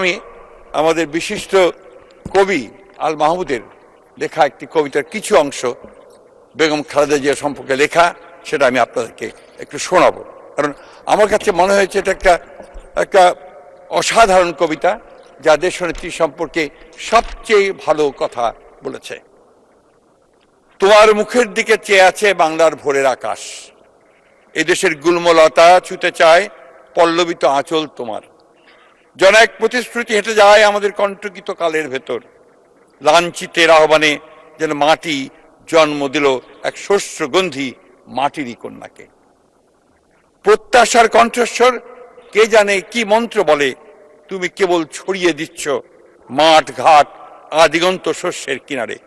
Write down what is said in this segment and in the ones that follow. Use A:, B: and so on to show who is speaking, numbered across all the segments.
A: আমি আমাদের বিশিষ্ট কবি আল মাহমুদের লেখা একটি কবিতার কিছু অংশ বেগম খালেদা জিয়া সম্পর্কে লেখা, সেটা আমি আপনাদেরকে একটু শোনাবো। কারণ আমার কাছে মনে হয়েছে এটা একটা অসাধারণ কবিতা, যা দেশনেত্রী সম্পর্কে সবচেয়ে ভালো কথা বলেছে। তোমার মুখের দিকে চেয়ে আছে বাংলার ভোরের আকাশ, এদেশের গুল্মলতা ছুতে চায় পল্লবিত আঁচল তোমার। যেন এক প্রতিশ্রুতি হেঁটে যায় আমাদের কণ্ঠকিত কালের ভেতর, লাঞ্ছিতের আহ্বানে যেন মাটি জন্ম দিল এক শস্যগন্ধি মাটিরই কন্যাকে। প্রত্যাশার কণ্ঠস্বর কে জানে কি মন্ত্র বলে, তুমি কেবল ছড়িয়ে দিচ্ছ মাঠ ঘাট আদিগন্ত শস্যের কিনারে।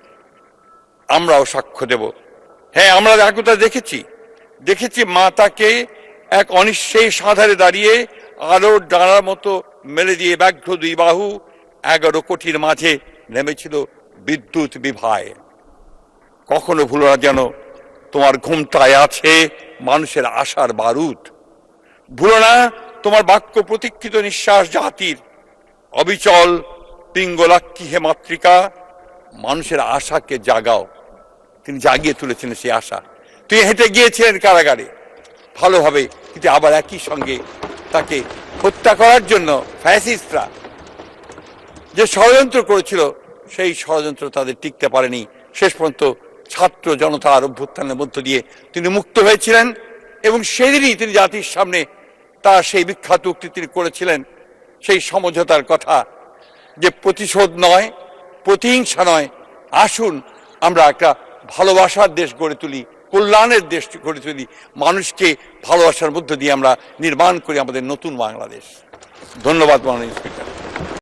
A: আমরাও সাক্ষ্য দেব, হ্যাঁ আমরা একথা দেখেছি মাতাকে এক অনিশ্চয়ই সাঁধারে দাঁড়িয়ে আলোর ডানার মতো মেলে দিয়ে ব্যাঘ্র দুই বাহু 11 কোটির মাঝে নেমেছিল বিদ্যুৎ বিভায়। কখনো ভুলো না যেন তোমার ঘুমটায় আছে মানুষের আশার বারুদ। ভুলো না তোমার বাক্য প্রতীক্ষিত নিঃশ্বাস জাতির অবিচল পিঙ্গলাক্ষী হে মাতৃকা, মানুষের আশাকে জাগাও। তিনি জাগিয়ে তুলেছিলেন সেই আশা। তিনি হেঁটে গিয়েছিলেন কারাগারে ভালোভাবে, কিন্তু আবার একই সঙ্গে তাকে হত্যা করার জন্য ফ্যাসিস্টরা যে ষড়যন্ত্র করেছিল, সেই ষড়যন্ত্র তাদের টিকতে পারেনি। শেষ পর্যন্ত ছাত্র জনতার অভ্যুত্থানের মধ্য দিয়ে তিনি মুক্ত হয়েছিলেন, এবং সেদিনই তিনি জাতির সামনে তার সেই বিখ্যাত উক্তি তিনি করেছিলেন, সেই সমঝোতার কথা, যে প্রতিশোধ নয়, প্রতিহিংসা নয়, আসুন আমরা একটা ভালোবাসার দেশ গড়ে তুলি, কল্যাণের দেশ গড়ে তুলি, মানুষকে ভালোবাসার মধ্য দিয়ে আমরা নির্মাণ করি আমাদের নতুন বাংলাদেশ। ধন্যবাদ মাননীয় স্পিকার।